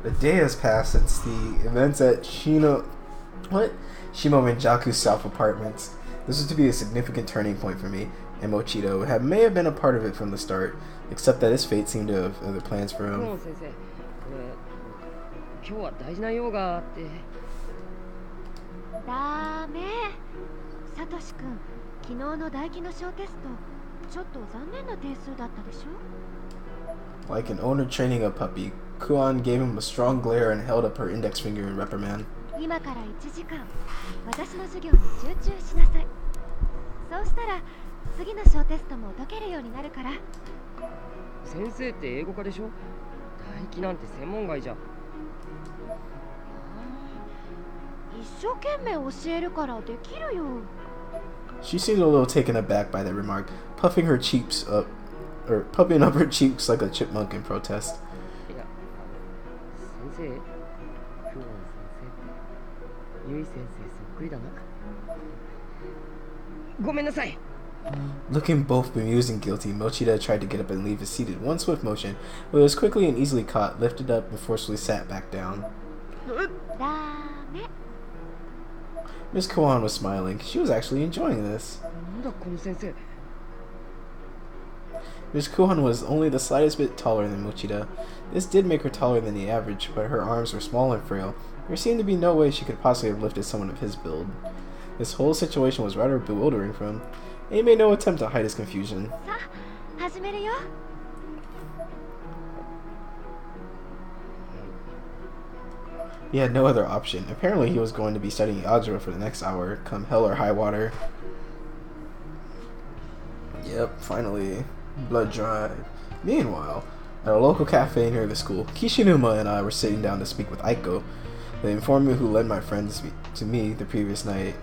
A day has passed since the events at Shimo Renjaku's South Apartments. This was to be a significant turning point for me, and may have been a part of it from the start, except that his fate seemed to have other plans for him. 先生、今日は大事な用があって。ダメ。サトシ君、昨日の唾液の小テスト、ちょっと残念な点数だったでしょ? Like an owner training a puppy, Kuan gave him a strong glare and held up her index finger in reprimand. 今から1時間、私の授業に集中しなさい。そうしたら、次の小テストも解けるようになるから。先生って英語科でしょ？唾液なんて専門外じゃ。一生懸命教えるからできるよ。She seemed a little taken aback by that remark, puffing up her cheeks like a chipmunk in protest. いや、先生、クオン先生ってユイ先生そっくりだな。ごめんなさい。Looking both bemused and guilty, Mochida tried to get up and leave his seat in one swift motion, but was quickly and easily caught, lifted up, and forcefully sat back down. Miss Kuan was smiling. She was actually enjoying this. Miss Kuan was only the slightest bit taller than Mochida. This did make her taller than the average, but her arms were small and frail. There seemed to be no way she could possibly have lifted someone of his build. This whole situation was rather bewildering for him, and he made no attempt to hide his confusion. He had no other option. Apparently he was going to be studying algebra for the next hour, come hell or high water. Yep, finally. Blood drive. Meanwhile, at a local cafe near the school, Kishinuma and I were sitting down to speak with Aiko, the informant who led my friend to me the previous night.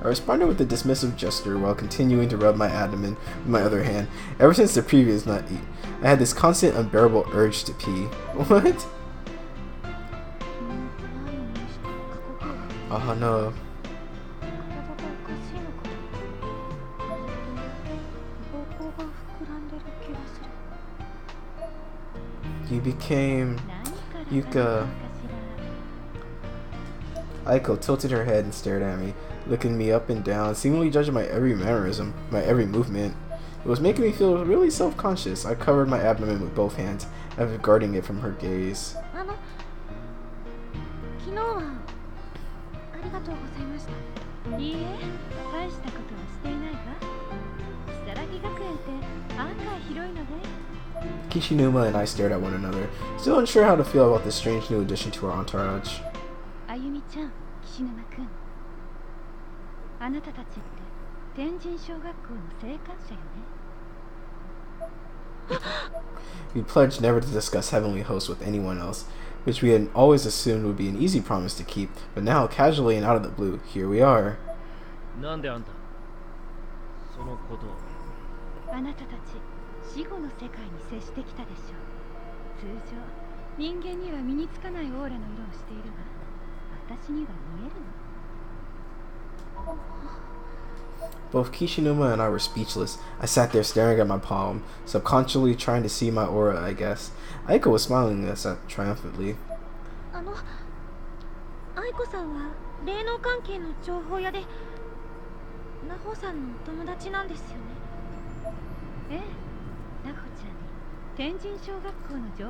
I responded with a dismissive gesture while continuing to rub my abdomen with my other hand. Ever since the previous night, I had this constant unbearable urge to pee. What? Oh no. You became Yuka. Aiko tilted her head and stared at me, looking me up and down, seemingly judging my every mannerism, my every movement. It was making me feel really self-conscious. I covered my abdomen with both hands, as if guarding it from her gaze. Kishinuma and I stared at one another, still unsure how to feel about this strange new addition to our entourage. We pledged never to discuss Heavenly Hosts with anyone else, which we had always assumed would be an easy promise to keep, but now, casually and out of the blue, here we are. Both Kishinuma and I were speechless. I sat there staring at my palm, subconsciously trying to see my aura, I guess. Aiko was smiling at us triumphantly.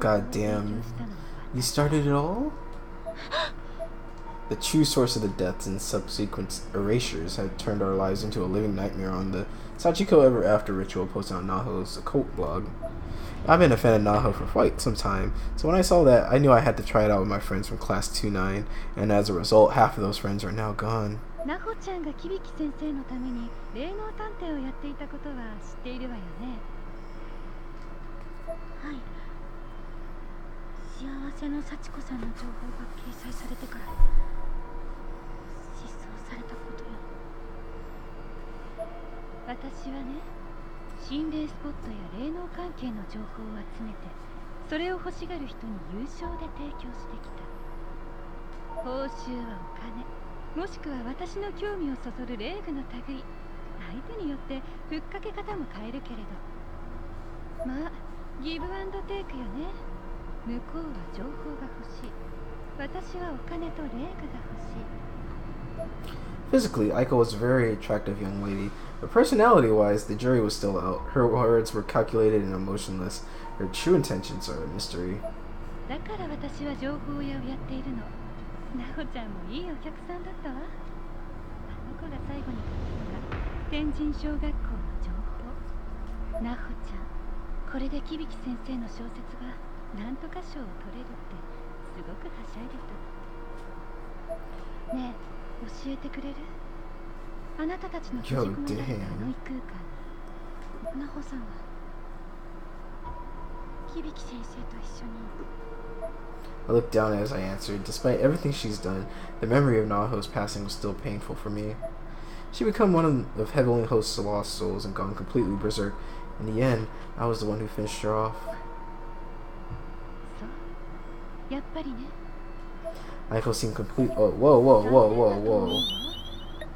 God damn. You started it all? The true source of the deaths and subsequent erasures had turned our lives into a living nightmare on the Sachiko Ever After ritual posted on Naho's occult blog. I've been a fan of Naho for quite some time, so when I saw that, I knew I had to try it out with my friends from class 2-9, and as a result, half of those friends are now gone. 相手によってふっかけ方も変えるけれど、まあギブアンドテイクよね。向こうは情報が欲しい、私はお金と礼具が欲しい。 Physically, Aiko was a very attractive young lady, but personality-wise, the jury was still out. Her words were calculated and emotionless. Her true intentions are a mystery. だから私は情報屋をやっているの。なほちゃんもいいお客さんだったわ。あの子が最後に買ったのが天神小学校の情報。なほちゃん、これで響先生の小説がなんとか賞を取れるってすごくはしゃいでた。ねえ、教えてくれる？あなたたちの閉じ込めだったあの異空間、なほさんは響先生と一緒に。 I looked down as I answered. Despite everything she's done, the memory of Naho's passing was still painful for me. She'd become one of Heavenly Host's lost souls and gone completely berserk. In the end, I was the one who finished her off. そう、やっぱりね。 Aiko seemed complete. Oh, whoa, whoa, whoa, whoa, whoa.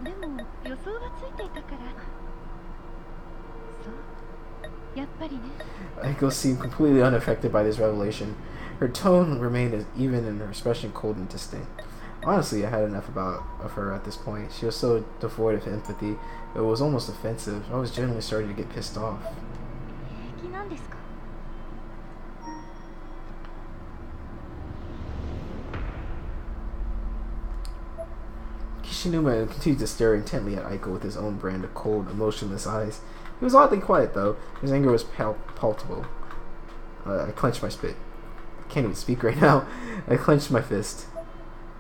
でも予想はついていたから。そう、やっぱりね。 Aiko seemed completely unaffected by this revelation. Her tone remained as even and her expression cold and distant. Honestly, I had enough of her at this point. She was so devoid of empathy, it was almost offensive. I was genuinely starting to get pissed off. 平気なんですか？ Kishinuma continued to stare intently at Aiko with his own brand of cold, emotionless eyes. He was oddly quiet, though. His anger was palpable. I clenched my spit. I can't even speak right now. I clenched my fist.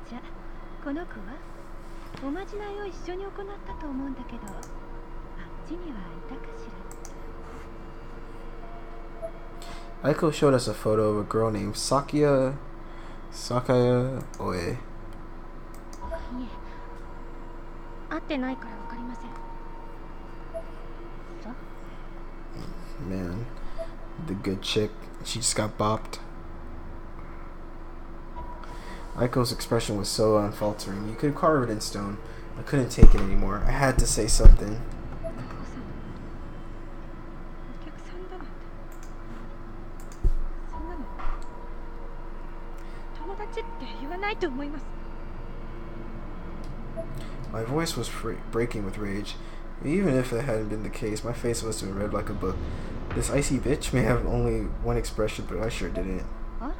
じゃ、この子はおまじないを一緒に行ったと思うんだけど、あっちにはいたかしら。 Aiko showed us a photo of a girl named Sakaya Oe. いえ、会ってないからわかりません。そう？ Man, the good chick. She just got bopped. Aiko's expression was so unfaltering. You could carve it in stone. I couldn't take it anymore. I had to say something. お客さんだなんて。そんなの友達って言わないと思います。 My voice was breaking with rage. Even if that hadn't been the case, my face must have read like a book. This icy bitch may have only one expression, but I sure didn't. あら、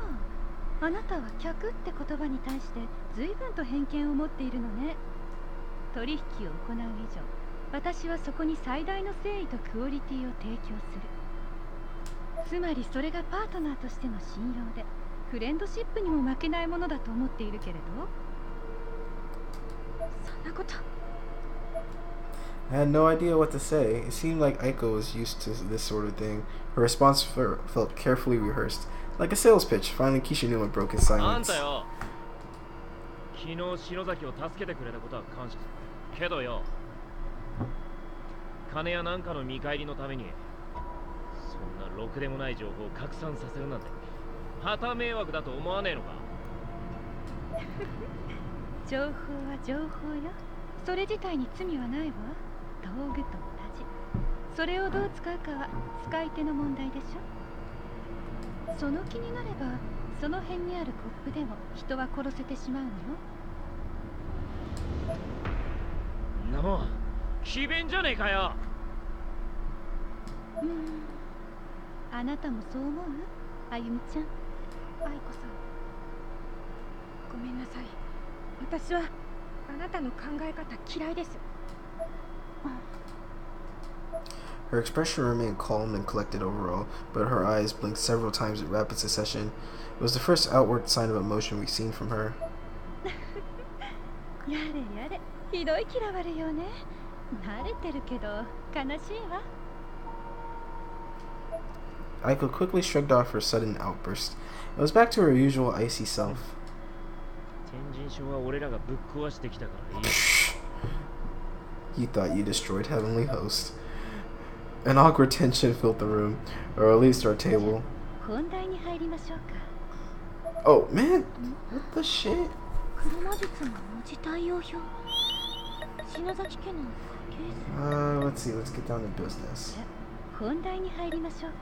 あなたは客って言葉に対して随分と偏見を持っているのね。取引を行う以上、私はそこに最大の誠意とクオリティを提供する。つまりそれがパートナーとしての信用で、フレンドシップにも負けないものだと思っているけれど。そんなこと。 I had no idea what to say. It seemed like Aiko was used to this sort of thing. Her response felt carefully rehearsed, like a sales pitch. Finally, Kishinuma broke his silence. 昨日篠崎を助けてくれたことは感謝するけどよ、金やなんかの見返りのためにそんなろくでもない情報を拡散させるなんて旗迷惑だと思わねえのか？情報は情報よ。それ自体に罪はないわ。道具と同じ。それをどう使うかは使い手の問題でしょ。その気になればその辺にあるコップでも人は殺せてしまうのよ。んなもん詭弁じゃねえかよ。あなたもそう思う？あゆみちゃん。愛子さん、ごめんなさい。私はあなたの考え方嫌いです。 Her expression remained calm and collected overall, but her eyes blinked several times in rapid succession. It was the first outward sign of emotion we've seen from her. やれやれ、ひどい嫌われようね。慣れてるけど悲しいわ。 Aiko quickly shrugged off her sudden outburst and was back to her usual icy self. 天神賞は俺らがぶっ壊してきたからいい。 You thought you destroyed Heavenly Host. An awkward tension filled the room, or at least our table. 本題に入りましょうか。 Oh man, what the shit? 黒魔術の文字対応表。篠崎家の家 Let's see. Let's get down to business. 本題に入りましょうか。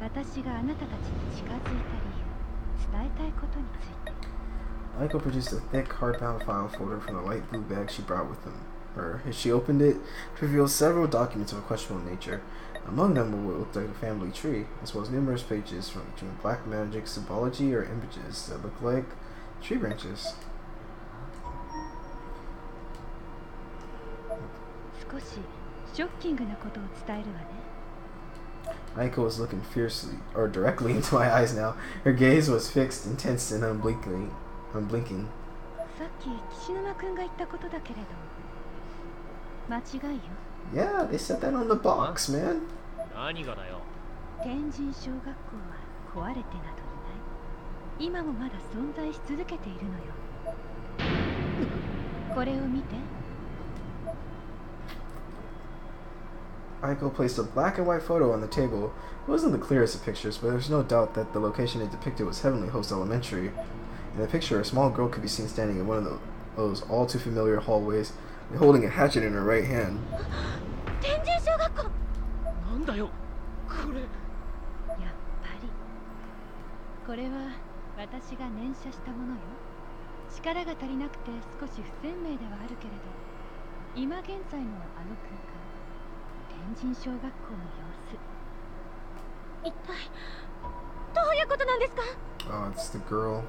私があなたたちに近づいた理由、伝えたいことについて。Aiko produced a thick, hardbound file folder from the light blue bag she brought with her. As she opened it, it revealed several documents of a questionable nature. Among them were what looked like a family tree, as well as numerous pages from between black magic, symbology, or images that looked like tree branches. 少しショッキングなことを伝えるわね。Aiko was looking fiercely, or directly into my eyes now. Her gaze was fixed, intense, and unblinking. さっき岸沼くんが言ったことだけれど、間違いよ。Yeah, they said that on the box, man. 何がだよ。天神小学校は壊れてなどいない。今もまだ存在し続けているのよ。これを見て。Aiko placed a black and white photo on the table. It wasn't the clearest of pictures, but there's no doubt that the location it depicted was Heavenly Host Elementary. In the picture, a small girl could be seen standing in one of those all too familiar hallways, holding a hatchet in her right hand. 天神小学校。なんだよ、これ。やっぱり。これは私が念写したものよ。力が足りなくて少し不鮮明ではあるけれど、今現在のあの空間、天神小学校の様子。一体どういうことなんですか？ Oh, it's the girl.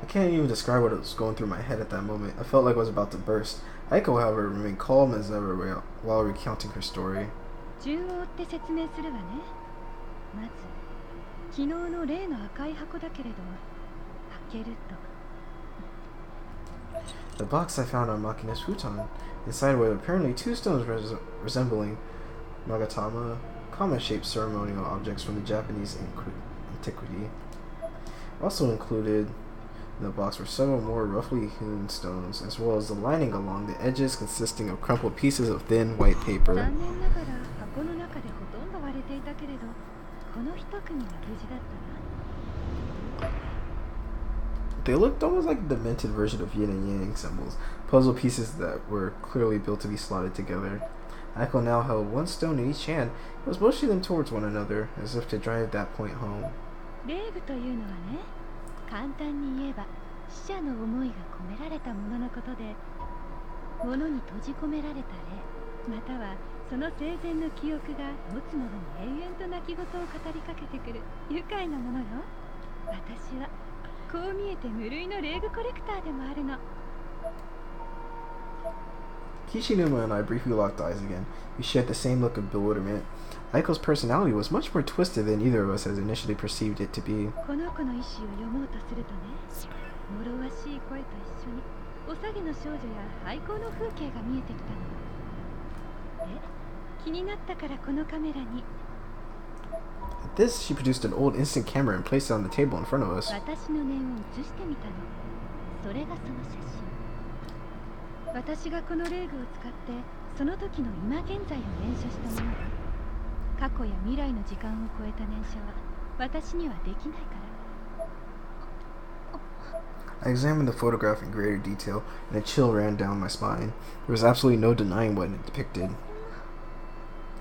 I can't even describe what was going through my head at that moment. I felt like I was about to burst. Aiko, however, remained calm as ever while recounting her story. 順を追って説明するわね。まず、昨日の例の赤い箱だけれど、開けると。The box I found on Makina's futon. Inside were apparently two stones resembling magatama, common-shaped ceremonial objects from the Japanese antiquity. Also included in the box were several more roughly hewn stones, as well as the lining along the edges consisting of crumpled pieces of thin white paper. 残念ながら箱の中でほとんど割れていたけれど、この一組は無事だったわ。They looked almost like a demented version of yin and yang symbols, puzzle pieces that were clearly built to be slotted together. Aiko now held one stone in each hand and was motioning them towards one another, as if to drive that point home. 霊具というのはね、簡単に言えば死者の思いが込められたもののことで、物に閉じ込められた霊、またはその生前の記憶が持つ者に永遠と泣き言を語りかけてくる愉快なものよ。私はこう見えて無類の霊具コレクターでもあるの。Kishinuma and I briefly locked eyes again. We shared the same look of bewilderment. Aiko's personality was much more twisted than either of us had initially perceived it to be. この子の意志を読もうとするとね、脆わしい声と一緒におさげの少女や廃校の風景が見えてきたの。で、気になったからこのカメラに。At this, she produced an old instant camera and placed it on the table in front of us. 私の念を映してみたの。それがその写真。私がこの霊具を使ってその時の今現在を念写したもの。過去や未来の時間を超えた念写は私にはできないから。I examined the photograph in greater detail, and a chill ran down my spine. There was absolutely no denying what it depicted.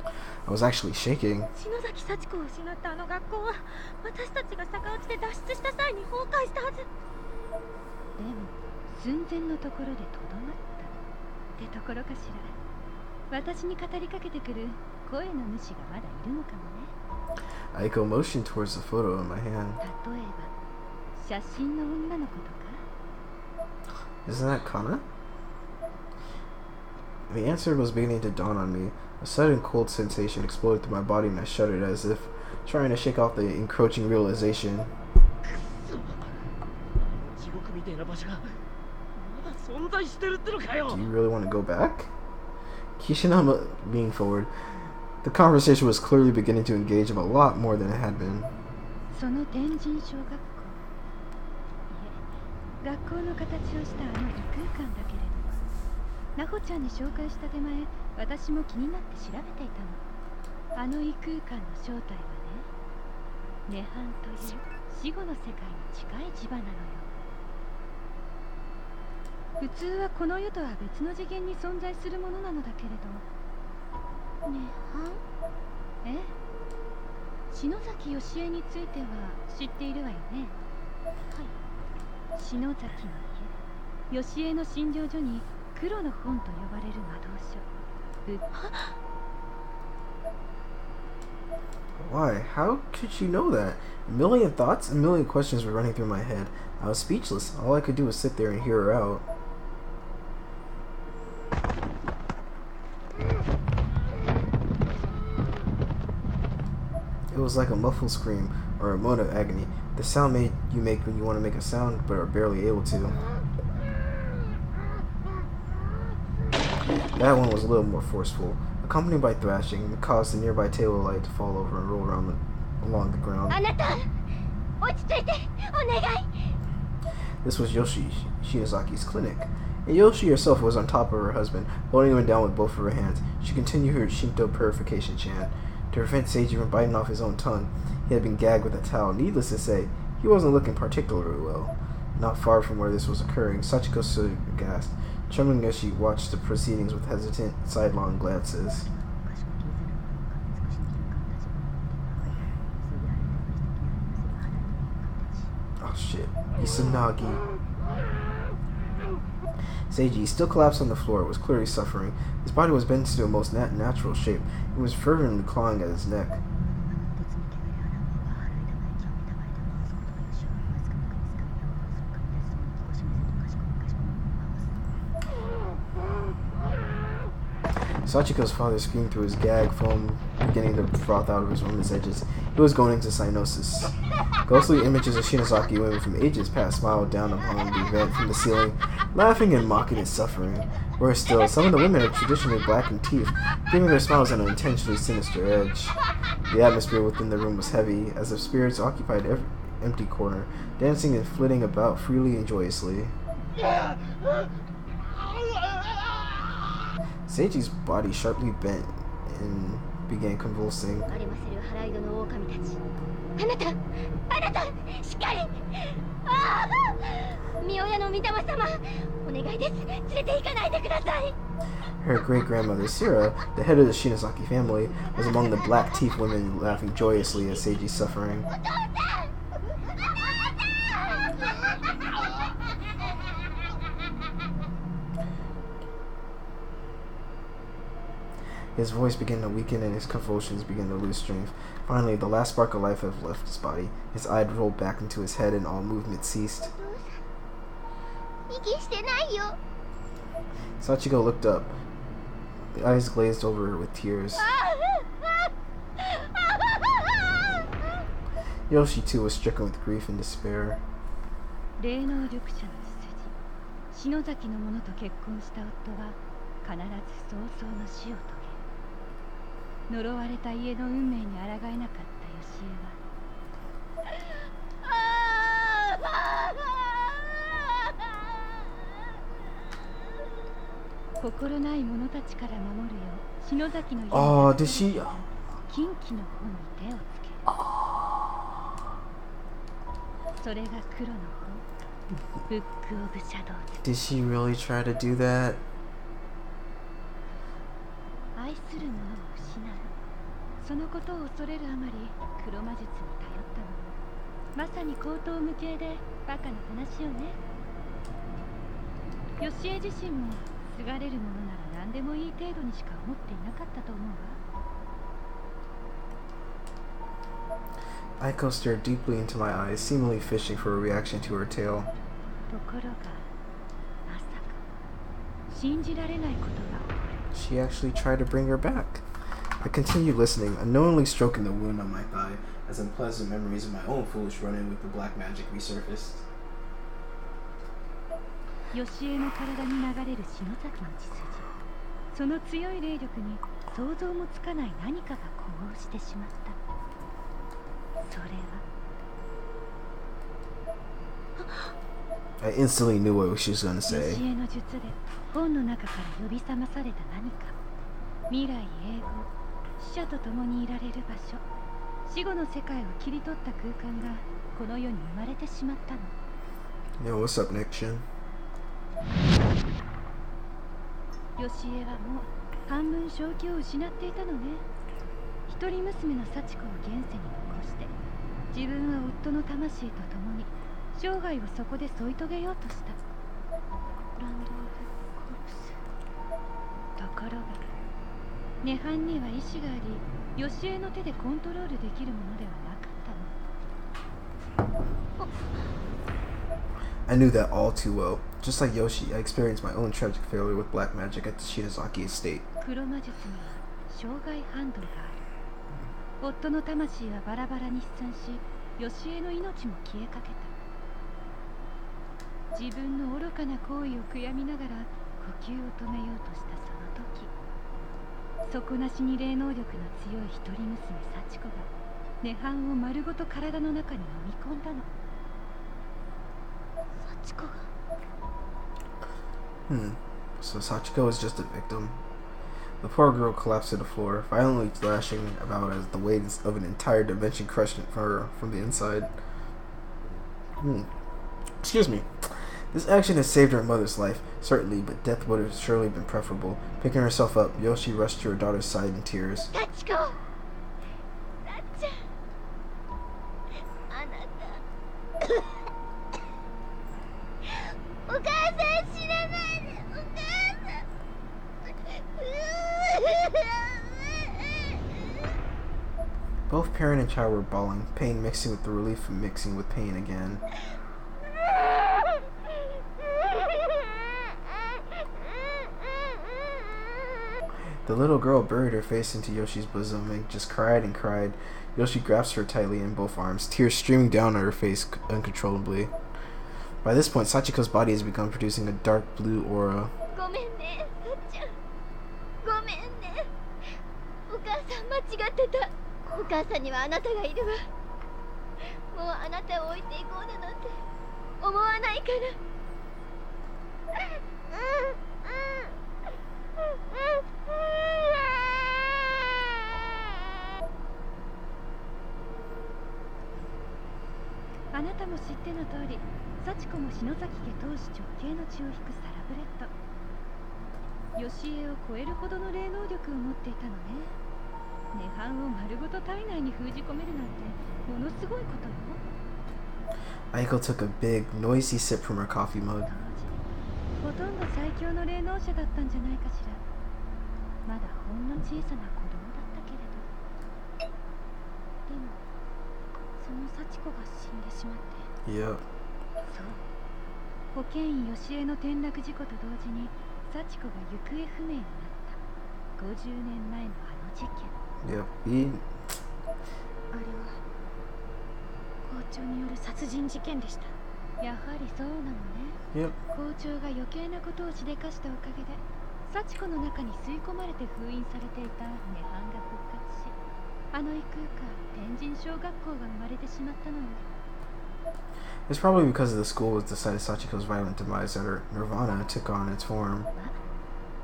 I was actually shaking. 篠崎幸子を失ったあの学校は私たちが逆落ちで脱出した際に崩壊したはず。でも寸前のところでとどまったってところかしら。私に語りかけてくる声の主がまだいるのかもね。Aiko motioned towards the photo in my hand. 例えば写真の女の子とか。 Isn't that Kana? The answer was beginning to dawn on me. A sudden cold sensation exploded through my body and I shuddered as if trying to shake off the encroaching realization. 地獄みたいな場所がまだ存在してるってのかよ。 Do you really want to go back? Kishinama leaned forward. The conversation was clearly beginning to engage him a lot more than it had been. その天神小学校、いえ、学校の形をしたあの異空間だけれど、ナホちゃんに紹介した手前、私も気になって調べていたの。あの異空間の正体はね、涅槃という死後の世界に近い磁場なのよ。普通はこの世とは別の次元に存在するものなのだけれど。ねはん？ええ。篠崎義恵については知っているわよね。はい。篠崎の家、義恵の診療所に黒の本と呼ばれる魔導書。Why? How could she know that? A million thoughts, a million questions were running through my head. I was speechless. All I could do was sit there and hear her out. It was like a muffled scream or a moan of agony. The sound you make when you want to make a sound but are barely able to. That one was a little more forceful, accompanied by thrashing that caused the nearby table light to fall over and roll around along the ground. This was Yoshi Shinazaki's clinic, and Yoshi herself was on top of her husband, holding him down with both of her hands. She continued her Shinto purification chant. To prevent Seiji from biting off his own tongue, he had been gagged with a towel. Needless to say, he wasn't looking particularly well. Not far from where this was occurring, Sachiko stood aghast, trembling as she watched the proceedings with hesitant, sidelong glances. Oh shit. Izanagi. Seiji, still collapsed on the floor, was clearly suffering. His body was bent into a most natural shape. He was fervently clawing at his neck. Sachiko's father screamed through his gag, foam beginning to froth out of his woman's edges. He was going into cyanosis. Ghostly images of Shinozaki women from ages past smiled down upon the event from the ceiling, laughing and mocking its suffering. Worse still, some of the women had traditionally blackened teeth, giving their smiles an unintentionally sinister edge. The atmosphere within the room was heavy, as if spirits occupied every empty corner, dancing and flitting about freely and joyously. Seiji's body sharply bent and began convulsing. Her great-grandmother, Sira, the head of the Shinozaki family, was among the black teeth women laughing joyously at Seiji's suffering. His voice began to weaken and his convulsions began to lose strength. Finally, the last spark of life had left his body. His eye rolled back into his head and all movement ceased. Sachiko looked up. The eyes glazed over with tears. Yoshi too was stricken with grief and despair. 霊能力者の血筋、篠崎の者と結婚した夫は必ず早々の死を遂げ、呪われた家の運命に抗えなかった義恵は心ない者たちから守るよう篠崎の家に禁忌の本に手をつけ、それが黒の本、ブック・オブ・シャドウズ。 Did she really try to do that? 愛する者を失う、そのことを恐れるあまり黒魔術に頼ったの。まさに荒唐無稽でバカな話よね。義恵自身もすがれるものなら何でもいい程度にしか思っていなかったと思うわ。Aiko stared deeply into my eyes, seemingly fishing for a reaction to her tale. ところがまさか信じられないことが起こる。 She actually tried to bring her back. I continued listening, unknowingly stroking the wound on my thigh, as unpleasant memories of my own foolish run-in with the black magic resurfaced. 義恵の体に流れる篠崎の血筋、その強い霊力に想像もつかない何かが呼応してしまった。それは I instantly knew what she was going to say. 義恵の術で本の中から呼び覚まされた何か、未来永劫、死者と共にいられる場所、死後の世界を切り取った空間がこの世に生まれてしまったの。Yo, what's up, Nick Shin? ヨシエはもう半分正気を失っていたのね。一人娘の幸子を現世に残して自分は夫の魂と共に生涯をそこで添い遂げようとした。ランド・オブ・コープス。ところが涅槃には意志があり、ヨシエの手でコントロールできるものではなかったの。 I knew that all too well. Just like Yoshi, I experienced my own tragic failure with black magic at the Shinozaki estate. 黒魔術には障害反動がある。夫の魂はバラバラに飛散し、ヨシエの命も消えかけた。自分の愚かな行為を悔やみながら呼吸を止めようとしたその時、底なしに霊能力の強い一人娘幸子が涅槃を丸ごと体の中に飲み込んだの。幸子が So Sachiko was just a victim. The poor girl collapsed to the floor, violently thrashing about as the weight of an entire dimension crushed her from the inside. Excuse me. This action has saved her mother's life, certainly, but death would have surely been preferable. Picking herself up, Yoshi rushed to her daughter's side in tears. Sachiko! お母さん死なないで、お母さん。 Both parent and child were bawling, pain mixing with the relief and mixing with pain again. The little girl buried her face into Yoshi's bosom and just cried and cried. Yoshi grasped her tightly in both arms, tears streaming down on her face uncontrollably. By this point, Sachiko's body has begun producing a dark blue aura. ごめんね、さっちゃん。ごめんね。お母さん間違ってた。お母さんにはあなたがいるわ。もうあなたを置いていこうだなんて思わないから。あなたも知っての通り、幸子も篠崎家当主直系の血を引くサラブレッド。ヨシエを超えるほどの霊能力を持っていたのね。涅槃を丸ごと体内に封じ込めるなんてものすごいことよ。 Aiko took a big, noisy sip from her coffee mug. ほとんど最強の霊能者だったんじゃないかしら。まだほんの小さな子供だったけれど。でもその幸子が死んでしまって。 Yep. そう。保健医ヨシエの転落事故と同時に幸子が行方不明になった50年前のあの事件。 Yep. あれは校長による殺人事件でした。やはりそうなのね。 Yep. 校長が余計なことをしでかしたおかげで幸子の中に吸い込まれて封印されていた涅槃が復活し、あの異空間天神小学校が生まれてしまったのよ。 It's probably because of the school was decided Sachiko's violent demise that her nirvana took on its form.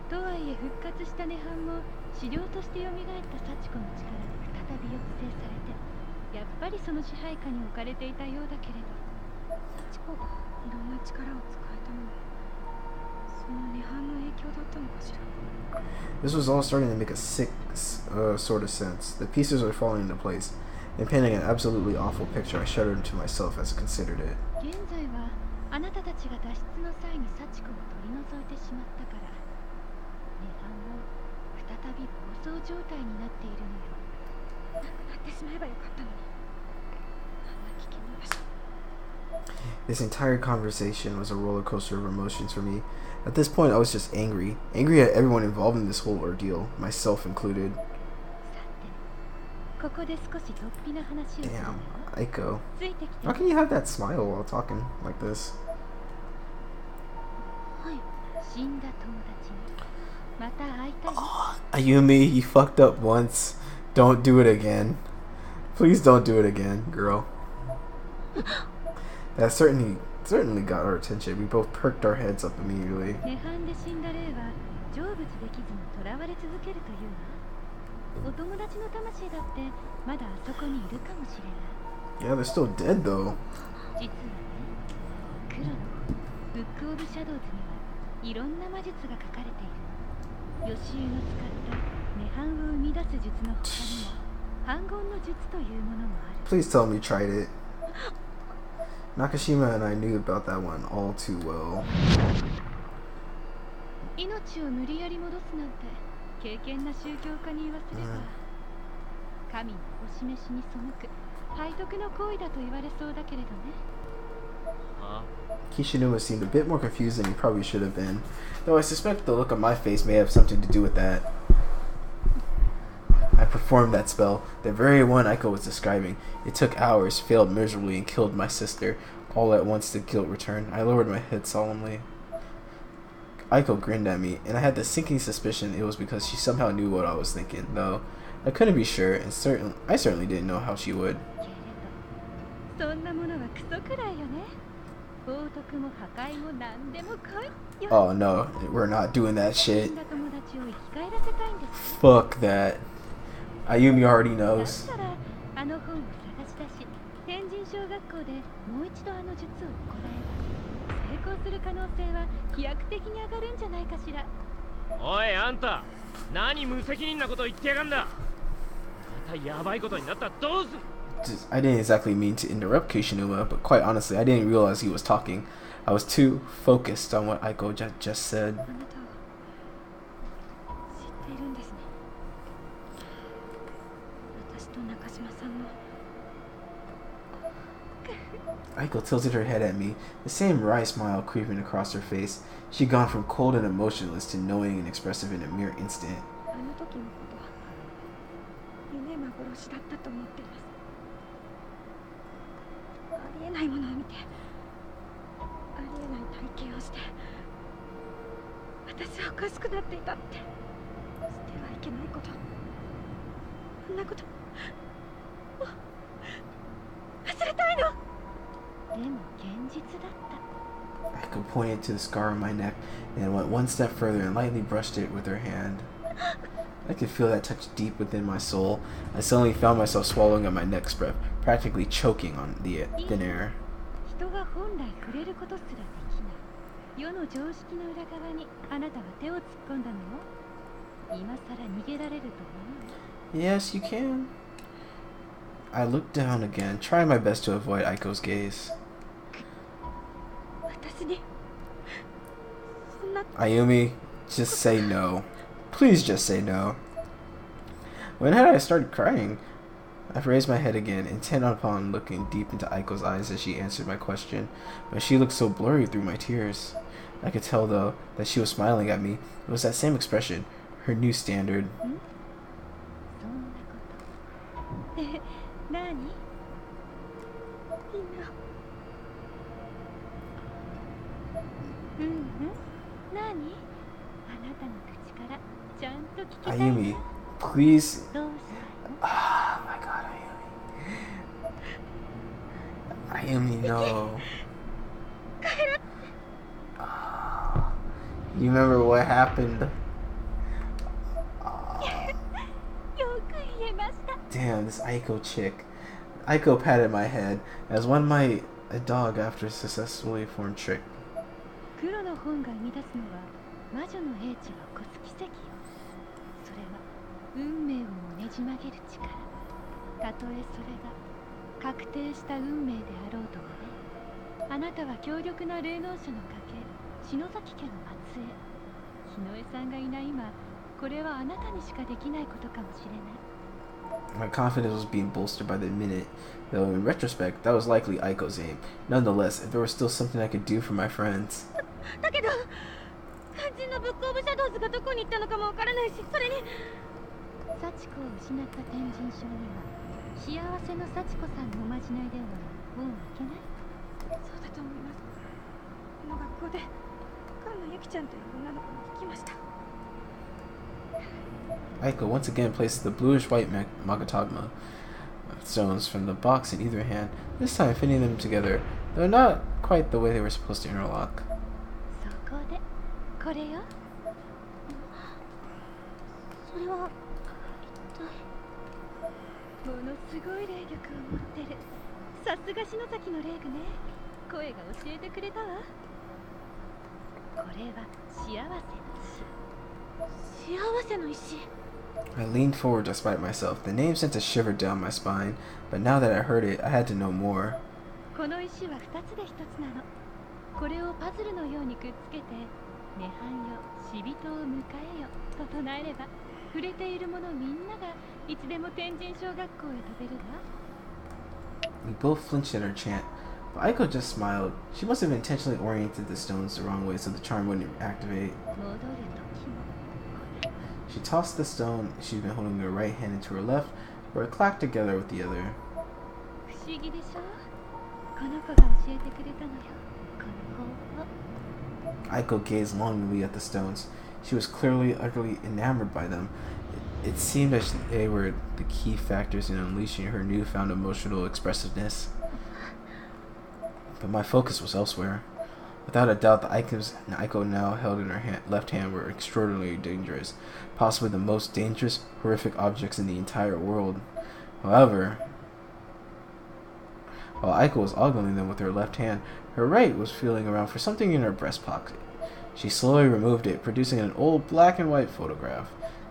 とはいえ復活した涅槃も資料として蘇った幸子の力で再び抑制されて、やっぱりその支配下に置かれていたようだけれど、幸子がいろんな力を使えたのもその涅槃の影響だったのかしら。 This was all starting to make a sick sort of sense. The pieces were falling into place. In painting an absolutely awful picture, I shuddered to myself as I considered it. 現在はあなたたちが脱出の際に幸子を取り除いてしまったから、涅槃も再び暴走状態になっているのよ。なくなってしまえばよかったのに。あんな危険な場所。 This entire conversation was a roller coaster of emotions for me. At this point, I was just angry. Angry at everyone involved in this whole ordeal, myself included. ここで少し突飛な話をするわよ。 Damn, Aiko. ついてきて。 How can you have that smile while talking like this? はい。死んだ友達にまた会いたい。 Ayumi, you fucked up once. Don't do it again. Please don't do it again, girl. That certainly got our attention. We both perked our heads up immediately. 涅槃で死んだ霊は成仏できずに囚われ続けるというわ。お友達の魂だってまだあそこにいるかもしれない。 Yeah, they're still dead though. 実はね、黒のブックオブシャドウズにはいろんな魔術が書かれている。予習の使った涅槃を生み出す術の他にも反言の術というものもある。 Please tell me you tried it. Nakashima and I knew about that one all too well. 命を無理やり戻すなんて敬虔な宗教家に言わせれば、神のお示しに背く背徳の行為だと言われそうだけれどね。Kishinuma seemed a bit more confused than he probably should have been, though I suspect the look on my face may have something to do with that. I performed that spell, the very one Aiko was describing. It took hours, failed miserably, and killed my sister. All at once the guilt returned. I lowered my head solemnly. Aiko grinned at me, and I had the sinking suspicion it was because she somehow knew what I was thinking, though I couldn't be sure, and I certainly didn't know how she would. そんなものはクソくらいよね。冒涜も破壊も何でも来いよ。 Oh no, we're not doing that shit. 友達を生き返らせたいんです。 Fuck that. Ayumi already knows. だったらあの本を探し出し、天神小学校でもう一度あの術を行えば成功する可能性は飛躍的に上がるんじゃないかしら。おいあんた、何無責任なこと言ってやがんだ。またやばいことになったらどうする。 I didn't exactly mean to interrupt Kishinuma, but quite honestly, I didn't realize he was talking. I was too focused on what Aiko just said. あなたは知っているんですね。私と中島さんの。 Aiko tilted her head at me, the same wry smile creeping across her face. She'd gone from cold and emotionless to knowing and expressive in a mere instant. あの時のことは夢幻だったと思っています。ありえないものを見て、ありえない体験をして、私はおかしくなっていたって。してはいけないこと、そんなこともう忘れたいの。でも現実だった。 Aiko pointed to the scar on my neck and went one step further and lightly brushed it with her hand. I could feel that touch deep within my soul. I suddenly found myself swallowing at my next breath, practically choking on the thin air. 人が本来触れることすらできない世の常識の裏側にあなたは手を突っ込んだのよ。今さら逃げられると思う？ Yes, you can. I looked down again, trying my best to avoid Aiko's gaze. 私にそんな Ayumi, just say no. Please just say no. When had I started crying? I raised my head again, intent upon looking deep into Aiko's eyes as she answered my question, but she looked so blurry through my tears. I could tell, though, that she was smiling at me. It was that same expression, her new standard. そんなことえ、何？今何？あなたの口からちゃんと聞きたい。 Ayumi, please. どうしたの？ Oh my god, Ayumi. Ayumi, no. Oh, you remember what happened? よく言えました。 Damn, this Aiko chick. Aiko patted my head, as one might a dog after a successfully formed trick. 黒の本が生み出すのは魔女の英知を起こす奇跡よ。それは運命をもねじ曲げる力。たとえそれが確定した運命であろうともね。あなたは強力な霊能者の家系、篠崎家の末裔。日野江さんがいない今、これはあなたにしかできないことかもしれない。 My confidence was being bolstered by the minute, though in retrospect, that was likely Aiko's aim. Nonetheless, if there was still something I could do for my friends. だけど、肝心のブックオブシャドウズがどこに行ったのかもわからないし、それに幸子を失った天神賞には幸せの幸子さんのおまじない電話はもういけない？そうだと思います。この学校で菅野由紀ちゃんという女の子に聞きました。 Aiko once again placed the bluish-white Magatagma stones from the box in either hand, this time fitting them together, though not quite the way they were supposed to interlock. そこでこれよ。それは一体。ものすごい霊力を持ってる。さすが篠崎の霊具ね。声が教えてくれたわ。これは幸せの石。幸せの石。 I leaned forward to spite myself. The name sent a shiver down my spine, but now that I heard it, I had to know more. この石は2つで1つなの。これをパズルのようにくっつけて「涅槃よ死人を迎えよ」と唱えれば触れている者みんながいつでも天神小学校へ飛べるわ。 We both flinched at her chant, but Aiko just smiled. She must have intentionally oriented the stones the wrong way so the charm wouldn't activate. 戻る時も。 She tossed the stone she'd been holding in her right hand into her left, where it clacked together with the other. 不思議でしょ。この子が教えてくれたのよ。この方法。 Aiko gazed longingly at the stones. She was clearly, utterly enamored by them. It seemed as they were the key factors in unleashing her newfound emotional expressiveness. But my focus was elsewhere. Without a doubt, the items Aiko now held in her left hand were extraordinarily dangerous, possibly the most dangerous, horrific objects in the entire world. However, while Aiko was ogling them with her left hand, her right was feeling around for something in her breast pocket. She slowly removed it, producing an old black and white photograph.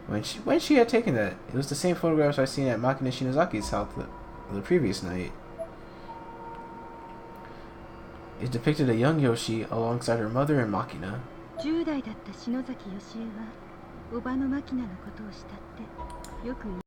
When she had taken that, it was the same photographs I'd seen at Makina Shinazaki's house the previous night. It depicted a young Yoshi alongside her mother and Makina. 10代だった篠崎義恵はおばのマキナのことを慕ってよく